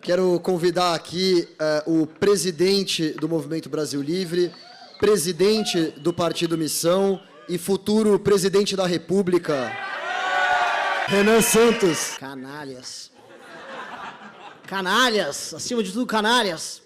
Quero convidar aqui o presidente do Movimento Brasil Livre, presidente do Partido Missão e futuro presidente da República, Renan Santos. Canalhas. Canalhas, acima de tudo, canalhas.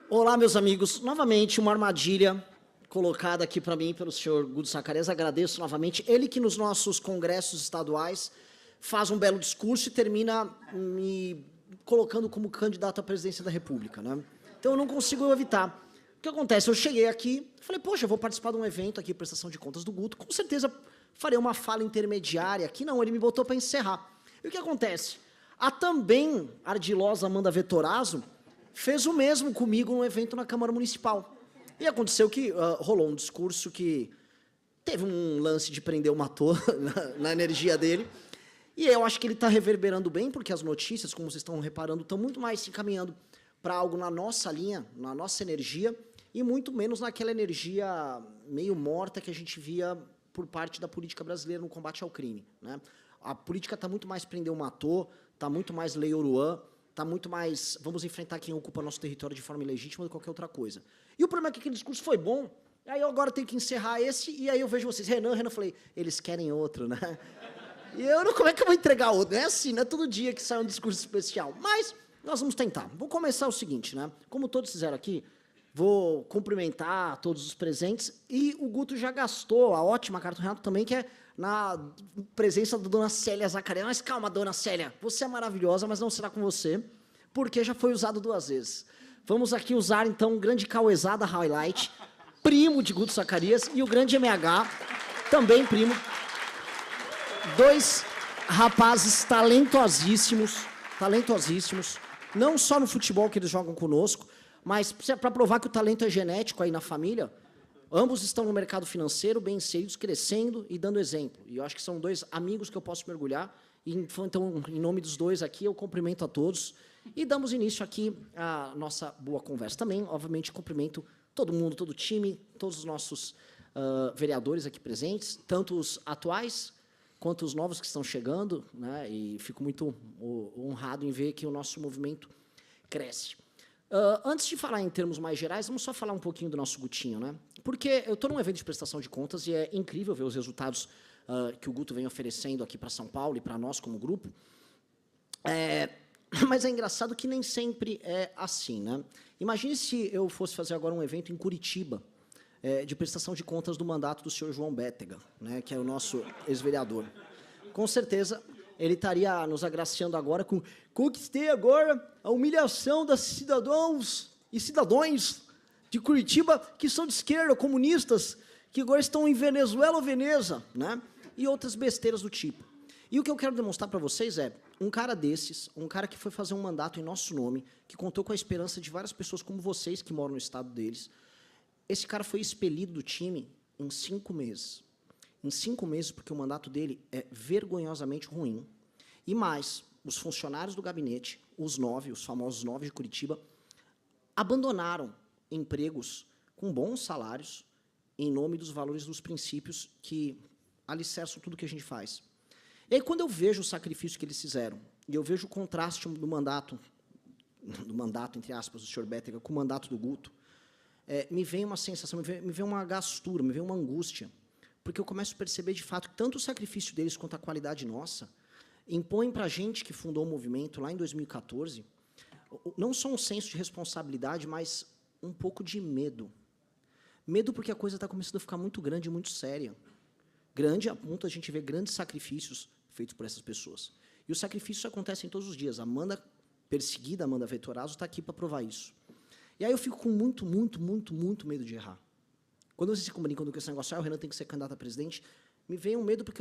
Olá, meus amigos. Novamente, uma armadilha colocada aqui para mim pelo senhor Guto Zacarias. Agradeço novamente. Ele que nos nossos congressos estaduais faz um belo discurso e termina me colocando como candidato à presidência da República, né? Então, eu não consigo evitar. O que acontece? Eu cheguei aqui, falei, poxa, eu vou participar de um evento aqui, prestação de contas do Guto, com certeza farei uma fala intermediária aqui. Não, ele me botou para encerrar. E o que acontece? A também ardilosa Amanda Vettorazzo fez o mesmo comigo num evento na Câmara Municipal. E aconteceu que rolou um discurso que teve um lance de prender uma toa na energia dele. E eu acho que ele está reverberando bem, porque as notícias, como vocês estão reparando, estão muito mais se encaminhando para algo na nossa linha, na nossa energia, e muito menos naquela energia meio morta que a gente via por parte da política brasileira no combate ao crime, né? A política está muito mais prender um matou, está muito mais lei Oruan, está muito mais vamos enfrentar quem ocupa nosso território de forma ilegítima do que qualquer outra coisa. E o problema é que aquele discurso foi bom, aí eu agora tenho que encerrar esse, e aí eu vejo vocês, Renan, eu falei, eles querem outro, né? E eu não, como é que eu vou entregar outro? Não é assim, não é todo dia que sai um discurso especial. Mas nós vamos tentar. Vou começar o seguinte, né? Como todos fizeram aqui, vou cumprimentar todos os presentes. E o Guto já gastou a ótima carta do Renato também, que é na presença da dona Célia Zacarias. Mas calma, dona Célia, você é maravilhosa, mas não será com você, porque já foi usado 2 vezes. Vamos aqui usar, então, o grande Cauezada Highlight, primo de Guto Zacarias, e o grande MH, também primo. 2 rapazes talentosíssimos, não só no futebol que eles jogam conosco, mas para provar que o talento é genético aí na família, ambos estão no mercado financeiro, bem inseridos, crescendo e dando exemplo. E eu acho que são 2 amigos que eu posso mergulhar. E, então, em nome dos 2 aqui, eu cumprimento a todos e damos início aqui à nossa boa conversa. Também, obviamente, cumprimento todo mundo, todo o time, todos os nossos vereadores aqui presentes, tanto os atuais quanto os novos que estão chegando, né? E fico muito honrado em ver que o nosso movimento cresce. Antes de falar em termos mais gerais, vamos só falar um pouquinho do nosso Gutinho, né? Porque eu estou num evento de prestação de contas e é incrível ver os resultados que o Guto vem oferecendo aqui para São Paulo e para nós como grupo. Mas é engraçado que nem sempre é assim, né? Imagine se eu fosse fazer agora um evento em Curitiba, de prestação de contas do mandato do senhor João Bétega, né, que é o nosso ex-vereador. Com certeza, ele estaria nos agraciando agora com conquistei agora a humilhação das cidadãos e cidadões de Curitiba que são de esquerda, comunistas, que agora estão em Venezuela ou Veneza, né, e outras besteiras do tipo. E o que eu quero demonstrar para vocês é um cara desses, um cara que foi fazer um mandato em nosso nome, que contou com a esperança de várias pessoas como vocês que moram no estado deles. Esse cara foi expelido do time em 5 meses. Em 5 meses, porque o mandato dele é vergonhosamente ruim. E mais, os funcionários do gabinete, os famosos 9 de Curitiba, abandonaram empregos com bons salários em nome dos valores dos princípios que alicerçam tudo que a gente faz. E aí, quando eu vejo o sacrifício que eles fizeram, e eu vejo o contraste do mandato, entre aspas, do senhor Bétega, com o mandato do Guto, me vem uma sensação, me vem uma gastura, me vem uma angústia, porque eu começo a perceber, de fato, que tanto o sacrifício deles quanto a qualidade nossa impõem para a gente que fundou o movimento lá em 2014, não só um senso de responsabilidade, mas um pouco de medo. Medo porque a coisa está começando a ficar muito grande e muito séria. Grande a ponto de a gente ver grandes sacrifícios feitos por essas pessoas. E os sacrifícios acontecem todos os dias. A Amanda, perseguida, Amanda Vettorazzo, está aqui para provar isso. E aí eu fico com muito medo de errar. Quando vocês se comunicam com esse negócio, o Renan tem que ser candidato a presidente, me vem um medo porque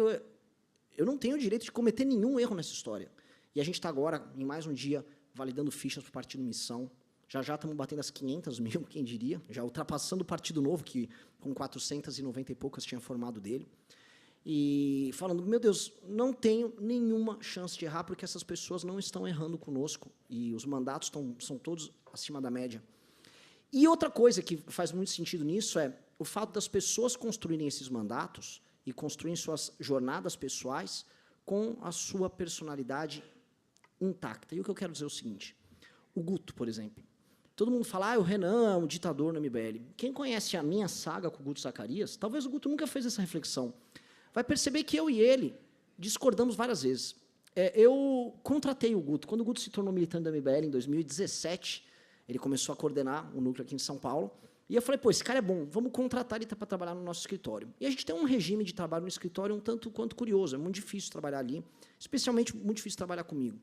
eu não tenho o direito de cometer nenhum erro nessa história. E a gente está agora, em mais um dia, validando fichas para o Partido Missão. Já estamos batendo as 500 mil, quem diria, já ultrapassando o Partido Novo, que com 490 e poucas tinha formado dele. E falando, meu Deus, não tenho nenhuma chance de errar, porque essas pessoas não estão errando conosco, e os mandatos são todos acima da média. E outra coisa que faz muito sentido nisso é o fato das pessoas construírem esses mandatos e construírem suas jornadas pessoais com a sua personalidade intacta. E o que eu quero dizer é o seguinte, o Guto, por exemplo, todo mundo fala, o Renan é um ditador no MBL. Quem conhece a minha saga com o Guto Zacarias, talvez o Guto nunca fez essa reflexão, vai perceber que eu e ele discordamos várias vezes. Eu contratei o Guto. Quando o Guto se tornou militante do MBL em 2017, ele começou a coordenar o núcleo aqui em São Paulo, e eu falei, esse cara é bom, vamos contratar ele para trabalhar no nosso escritório. E a gente tem um regime de trabalho no escritório um tanto quanto curioso, é muito difícil trabalhar ali, especialmente muito difícil trabalhar comigo.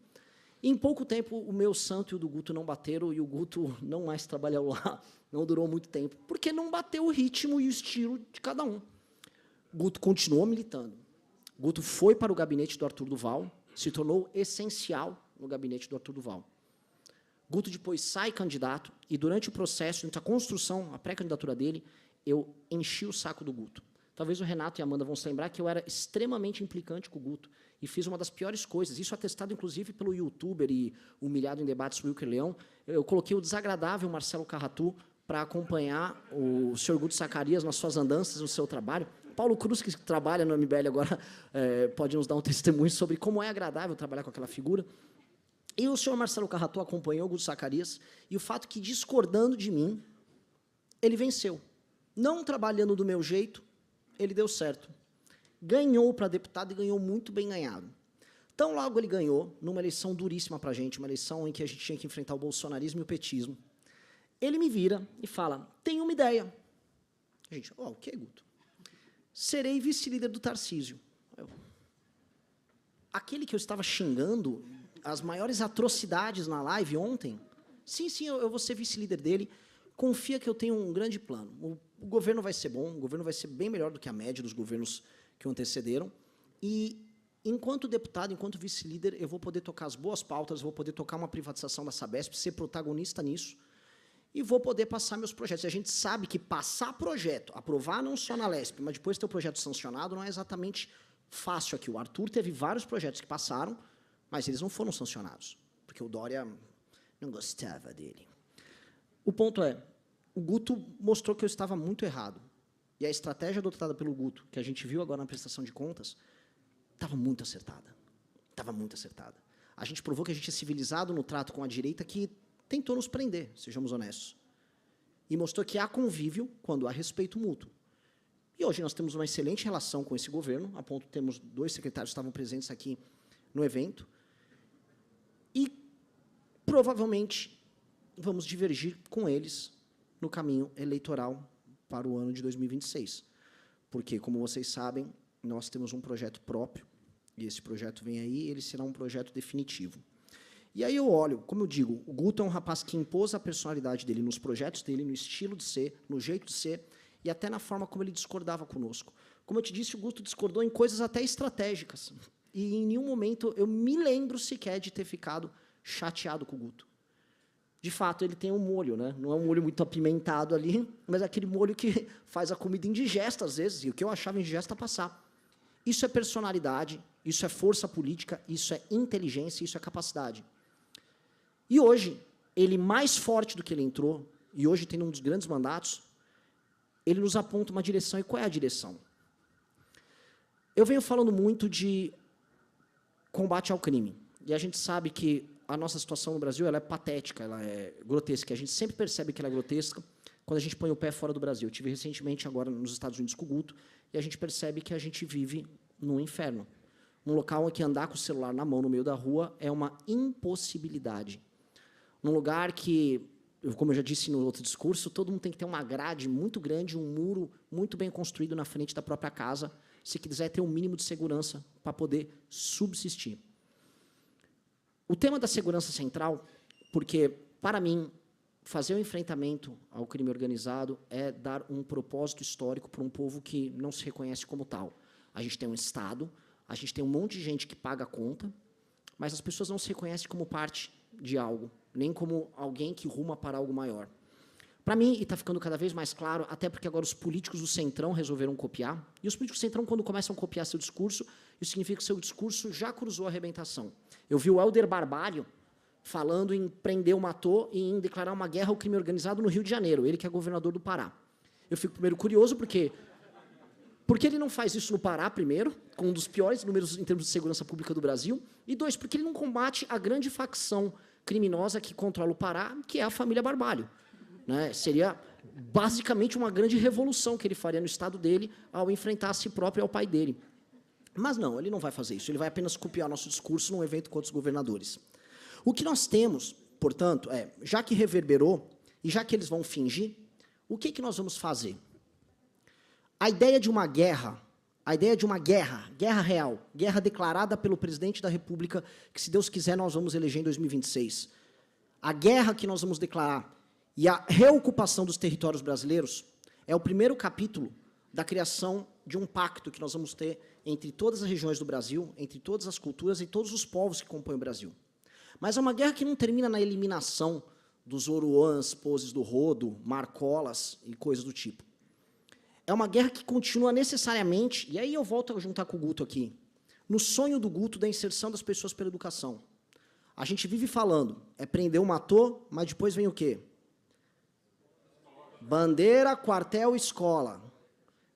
E em pouco tempo, o meu santo e o do Guto não bateram, e o Guto não mais trabalhou lá, não durou muito tempo, porque não bateu o ritmo e o estilo de cada um. O Guto continuou militando. O Guto foi para o gabinete do Arthur Duval, se tornou essencial no gabinete do Arthur Duval. Guto depois sai candidato, e durante o processo, durante a construção, a pré-candidatura dele, eu enchi o saco do Guto. Talvez o Renato e a Amanda vão se lembrar que eu era extremamente implicante com o Guto, e fiz uma das piores coisas, isso atestado inclusive pelo youtuber e humilhado em debates Wilker Leão. Eu coloquei o desagradável Marcelo Carratu para acompanhar o senhor Guto Zacarias nas suas andanças, no seu trabalho. Paulo Cruz, que trabalha no MBL agora, pode nos dar um testemunho sobre como é agradável trabalhar com aquela figura. E o senhor Marcelo Carratu acompanhou o Guto Zacarias, e o fato que, discordando de mim, ele venceu. Não trabalhando do meu jeito, ele deu certo. Ganhou para deputado e ganhou muito bem ganhado. Então, logo ele ganhou, numa eleição duríssima para a gente, uma eleição em que a gente tinha que enfrentar o bolsonarismo e o petismo. Ele me vira e fala, tem uma ideia. A gente, o que, Guto? Serei vice-líder do Tarcísio. Aquele que eu estava xingando, as maiores atrocidades na live ontem, sim, eu vou ser vice-líder dele, confia que eu tenho um grande plano. O governo vai ser bom, o governo vai ser bem melhor do que a média dos governos que o antecederam, e enquanto deputado, enquanto vice-líder, eu vou poder tocar as boas pautas, vou poder tocar uma privatização da Sabesp, ser protagonista nisso, e vou poder passar meus projetos. E a gente sabe que passar projeto, aprovar não só na Lesp, mas depois ter o projeto sancionado, não é exatamente fácil aqui. O Arthur teve vários projetos que passaram, mas eles não foram sancionados, porque o Dória não gostava dele. O ponto é, o Guto mostrou que eu estava muito errado, e a estratégia adotada pelo Guto, que a gente viu agora na prestação de contas, estava muito acertada. Estava muito acertada. A gente provou que a gente é civilizado no trato com a direita, que tentou nos prender, sejamos honestos. E mostrou que há convívio quando há respeito mútuo. E hoje nós temos uma excelente relação com esse governo, a ponto de termos 2 secretários que estavam presentes aqui no evento, e provavelmente vamos divergir com eles no caminho eleitoral para o ano de 2026. Porque, como vocês sabem, nós temos um projeto próprio, e esse projeto vem aí, ele será um projeto definitivo. E aí eu olho, como eu digo, o Guto é um rapaz que impôs a personalidade dele nos projetos dele, no estilo de ser, no jeito de ser, e até na forma como ele discordava conosco. Como eu te disse, o Guto discordou em coisas até estratégicas. E em nenhum momento eu me lembro sequer de ter ficado chateado com o Guto. De fato, ele tem um molho, né? Não é um molho muito apimentado ali, mas é aquele molho que faz a comida indigesta, às vezes, e o que eu achava indigesta passar. Isso é personalidade, isso é força política, isso é inteligência, isso é capacidade. E hoje, ele mais forte do que ele entrou, e hoje tem um dos grandes mandatos, ele nos aponta uma direção. E qual é a direção? Eu venho falando muito de combate ao crime. E a gente sabe que a nossa situação no Brasil ela é patética, ela é grotesca. A gente sempre percebe que ela é grotesca quando a gente põe o pé fora do Brasil. Eu estive recentemente agora nos Estados Unidos com o Guto, e a gente percebe que a gente vive num inferno. Um local em que andar com o celular na mão no meio da rua é uma impossibilidade. Num lugar que, como eu já disse no outro discurso, todo mundo tem que ter uma grade muito grande, um muro muito bem construído na frente da própria casa, se quiser ter um mínimo de segurança para poder subsistir. O tema da segurança central, porque, para mim, fazer o enfrentamento ao crime organizado é dar um propósito histórico para um povo que não se reconhece como tal. A gente tem um Estado, a gente tem um monte de gente que paga a conta, mas as pessoas não se reconhecem como parte de algo, nem como alguém que ruma para algo maior. Para mim, e está ficando cada vez mais claro, até porque agora os políticos do Centrão resolveram copiar, e os políticos do Centrão, quando começam a copiar seu discurso, isso significa que seu discurso já cruzou a arrebentação. Eu vi o Helder Barbalho falando em prender o Matou e em declarar uma guerra ao crime organizado no Rio de Janeiro, ele que é governador do Pará. Eu fico primeiro curioso, porque Por que ele não faz isso no Pará, primeiro, com um dos piores números em termos de segurança pública do Brasil? E 2, porque ele não combate a grande facção criminosa que controla o Pará, que é a família Barbalho. Né? Seria basicamente uma grande revolução que ele faria no estado dele ao enfrentar a si próprio e ao pai dele. Mas não, ele não vai fazer isso. Ele vai apenas copiar nosso discurso num evento com outros governadores. O que nós temos, portanto, já que reverberou e já que eles vão fingir, o que nós vamos fazer? A ideia de uma guerra, guerra real, guerra declarada pelo presidente da República, que, se Deus quiser, nós vamos eleger em 2026. A guerra que nós vamos declarar e a reocupação dos territórios brasileiros é o primeiro capítulo da criação de um pacto que nós vamos ter entre todas as regiões do Brasil, entre todas as culturas e todos os povos que compõem o Brasil. Mas é uma guerra que não termina na eliminação dos Oruans, Poses do Rodo, Marcolas e coisas do tipo. É uma guerra que continua necessariamente, e aí eu volto a juntar com o Guto aqui, no sonho do Guto da inserção das pessoas pela educação. A gente vive falando, prendeu, matou, mas depois vem o quê? Bandeira, quartel, escola.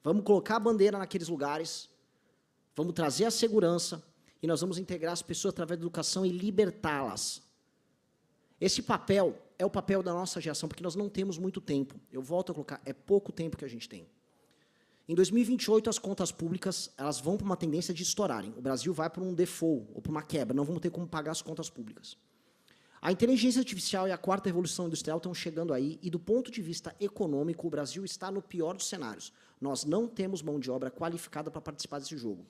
Vamos colocar a bandeira naqueles lugares, vamos trazer a segurança e nós vamos integrar as pessoas através da educação e libertá-las. Esse papel é o papel da nossa geração, porque nós não temos muito tempo. Eu volto a colocar, é pouco tempo que a gente tem. Em 2028, as contas públicas elas vão para uma tendência de estourarem. O Brasil vai para um default, ou para uma quebra, não vamos ter como pagar as contas públicas. A inteligência artificial e a quarta revolução industrial estão chegando aí, e do ponto de vista econômico, o Brasil está no pior dos cenários. Nós não temos mão de obra qualificada para participar desse jogo.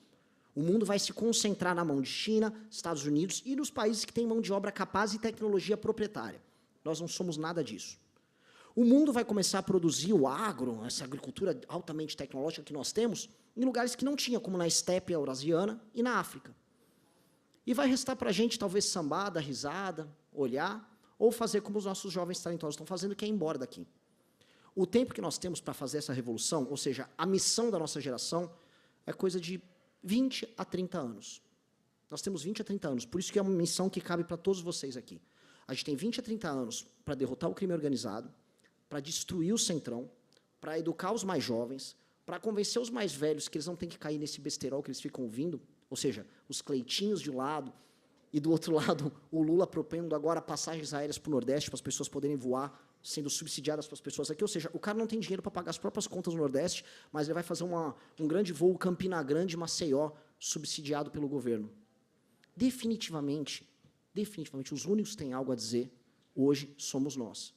O mundo vai se concentrar na mão de China, Estados Unidos e dos países que têm mão de obra capaz e tecnologia proprietária. Nós não somos nada disso. O mundo vai começar a produzir o agro, essa agricultura altamente tecnológica que nós temos, em lugares que não tinha, como na estepe eurasiana e na África. E vai restar para a gente, talvez, sambar, dar risada, olhar, ou fazer como os nossos jovens talentosos estão fazendo, que é ir embora daqui. O tempo que nós temos para fazer essa revolução, ou seja, a missão da nossa geração, é coisa de 20 a 30 anos. Nós temos 20 a 30 anos, por isso que é uma missão que cabe para todos vocês aqui. A gente tem 20 a 30 anos para derrotar o crime organizado, para destruir o Centrão, para educar os mais jovens, para convencer os mais velhos que eles não têm que cair nesse besterol que eles ficam ouvindo, ou seja, os cleitinhos de um lado, e do outro lado o Lula propondo agora passagens aéreas para o Nordeste, para as pessoas poderem voar, sendo subsidiadas para as pessoas aqui, ou seja, o cara não tem dinheiro para pagar as próprias contas no Nordeste, mas ele vai fazer um grande voo Campina Grande, Maceió, subsidiado pelo governo. Definitivamente, os únicos que têm algo a dizer hoje somos nós.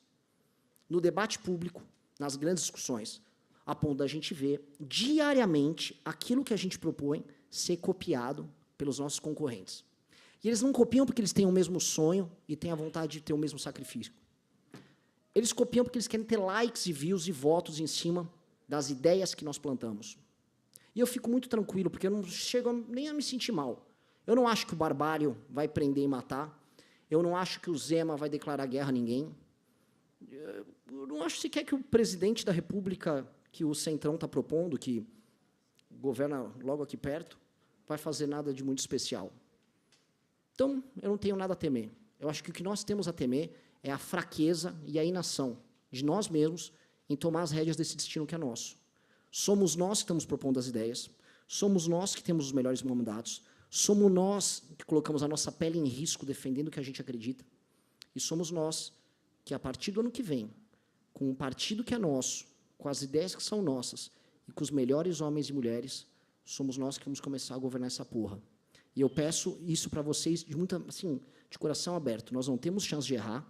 No debate público, nas grandes discussões, a ponto da gente ver diariamente aquilo que a gente propõe ser copiado pelos nossos concorrentes. E eles não copiam porque eles têm o mesmo sonho e têm a vontade de ter o mesmo sacrifício. Eles copiam porque eles querem ter likes e views e votos em cima das ideias que nós plantamos. E eu fico muito tranquilo, porque eu não chego nem a me sentir mal. Eu não acho que o Barbário vai prender e matar. Eu não acho que o Zema vai declarar guerra a ninguém. Eu não acho sequer que o presidente da República, que o Centrão está propondo, que governa logo aqui perto, vai fazer nada de muito especial. Então, eu não tenho nada a temer. Eu acho que o que nós temos a temer é a fraqueza e a inação de nós mesmos em tomar as rédeas desse destino que é nosso. Somos nós que estamos propondo as ideias, somos nós que temos os melhores mandatos, somos nós que colocamos a nossa pele em risco defendendo o que a gente acredita, e somos nós que, a partir do ano que vem, com um partido que é nosso, com as ideias que são nossas, e com os melhores homens e mulheres, somos nós que vamos começar a governar essa porra. E eu peço isso para vocês de de coração aberto. Nós não temos chance de errar,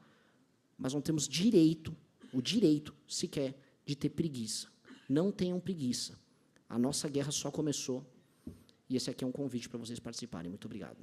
mas não temos o direito sequer de ter preguiça. Não tenham preguiça. A nossa guerra só começou, e esse aqui é um convite para vocês participarem. Muito obrigado.